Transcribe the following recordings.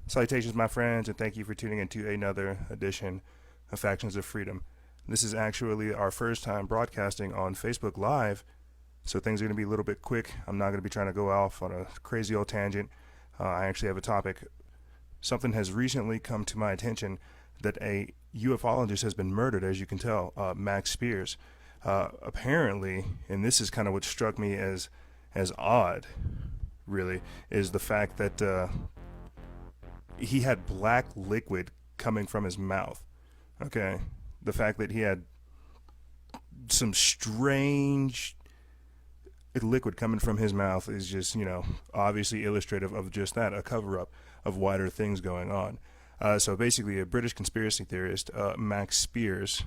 Salutations, my friends, and thank you for tuning into another edition of Factions of Freedom. This is actually our first time broadcasting on Facebook Live, so things are going to be a little bit quick. I'm not going to be trying to go off on a crazy old tangent. I actually have a topic. Something has recently come to my attention that a UFOlogist has been murdered, as you can tell, Max Spiers. Apparently, and this is kind of what struck me as odd, really, is the fact that he had black liquid coming from his mouth. Okay, the fact that he had some strange liquid coming from his mouth is just, obviously illustrative of just that, a cover-up of wider things going on. So basically, a British conspiracy theorist, Max Spiers,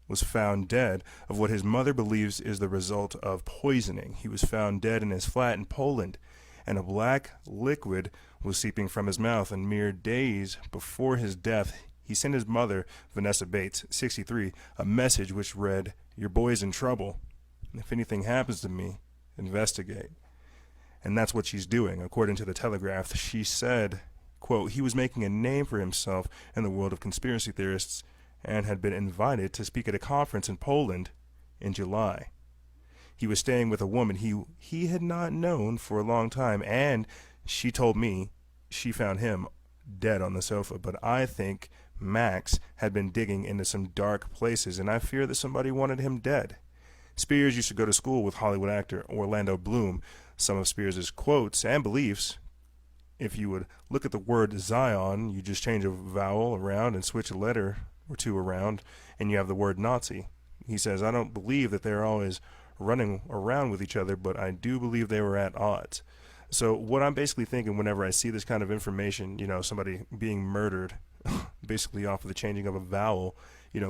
was found dead of what his mother believes is the result of poisoning. He was found dead in his flat in Poland, and a black liquid was seeping from his mouth. And mere days before his death, he sent his mother, Vanessa Bates, 63, a message which read, "Your boy's in trouble. If anything happens to me, investigate." And that's what she's doing. According to the Telegraph, she said, quote, he was making a name for himself in the world of conspiracy theorists and had been invited to speak at a conference in Poland in July. He was staying with a woman he had not known for a long time, and she told me she found him dead on the sofa. But I think Max had been digging into some dark places, and I fear that somebody wanted him dead. Spiers used to go to school with Hollywood actor Orlando Bloom. Some of Spiers' quotes and beliefs, if you would look at the word Zion, you just change a vowel around and switch a letter or two around, and you have the word Nazi. He says, "I don't believe that they're always running around with each other, but I do believe they were at odds." So what I'm basically thinking whenever I see this kind of information, somebody being murdered basically off of the changing of a vowel,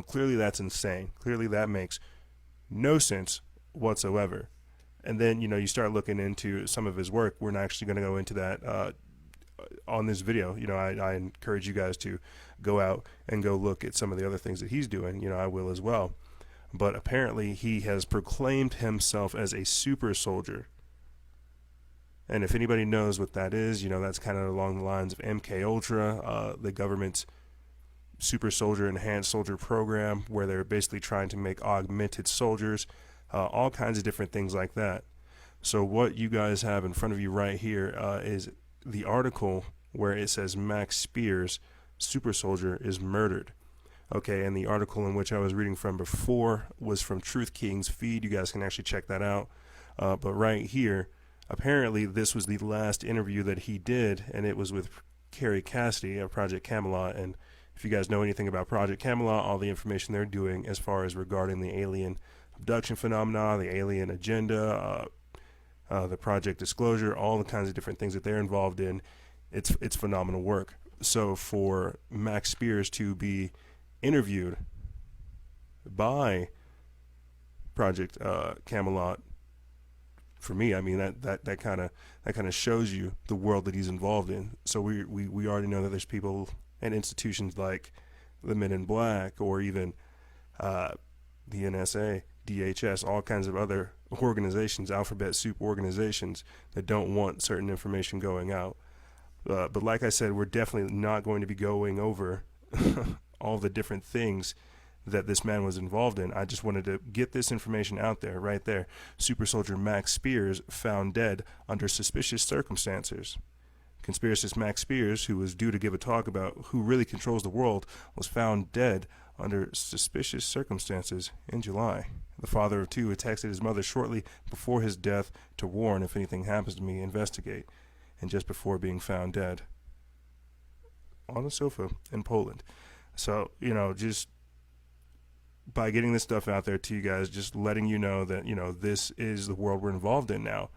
clearly that's insane. Clearly that makes no sense whatsoever. And then, you start looking into some of his work. We're not actually going to go into that on this video. I encourage you guys to go out and go look at some of the other things that he's doing. I will as well. But apparently he has proclaimed himself as a super soldier. And if anybody knows what that is, that's kind of along the lines of MK Ultra, the government's super soldier, enhanced soldier program, where they're basically trying to make augmented soldiers, all kinds of different things like that. So what you guys have in front of you right here is the article where it says Max Spiers, super soldier, is murdered. Okay, and the article in which I was reading from before was from Truth King's feed. You guys can actually check that out. But right here, apparently this was the last interview that he did, and it was with Carrie Cassidy of Project Camelot. And if you guys know anything about Project Camelot, all the information they're doing as far as regarding the alien abduction phenomena, the alien agenda, the Project Disclosure, all the kinds of different things that they're involved in, it's phenomenal work. So for Max Spiers to be interviewed by Project Camelot, for me, I mean that kind of shows you the world that he's involved in. So we already know that there's people and institutions like the Men in Black, or even the NSA, DHS, all kinds of other organizations, alphabet soup organizations, that don't want certain information going out. But like I said, we're definitely not going to be going over all the different things that this man was involved in. I just wanted to get this information out there, right there. Super soldier Max Spiers found dead under suspicious circumstances. Conspiracist Max Spiers, who was due to give a talk about who really controls the world, was found dead under suspicious circumstances in July. The father of two had texted his mother shortly before his death to warn, "If anything happens to me, investigate," and just before being found dead on a sofa in Poland. So, just by getting this stuff out there to you guys, just letting you know that, this is the world we're involved in now.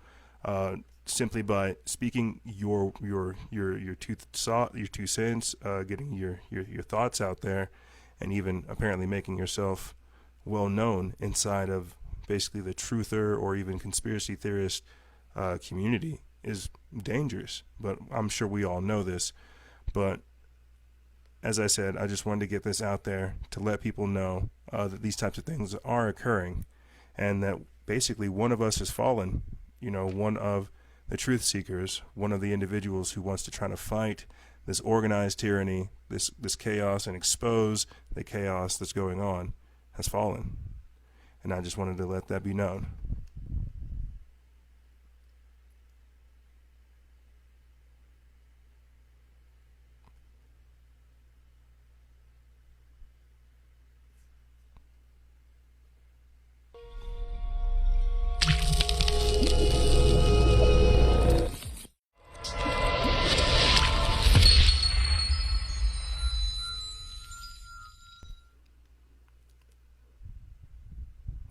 Simply by speaking your two cents, getting your thoughts out there, and even apparently making yourself well known inside of basically the truther or even conspiracy theorist community is dangerous. But I'm sure we all know this. But as I said, I just wanted to get this out there to let people know that these types of things are occurring, and that basically one of us has fallen. One of the truth seekers, one of the individuals who wants to try to fight this organized tyranny, this chaos, and expose the chaos that's going on, has fallen. And I just wanted to let that be known.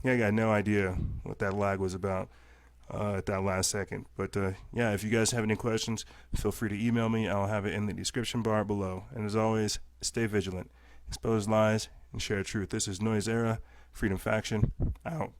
Yeah, I got no idea what that lag was about at that last second. But yeah, if you guys have any questions, feel free to email me. I'll have it in the description bar below. And as always, stay vigilant, expose lies, and share truth. This is Noise Era, Freedom Faction, out.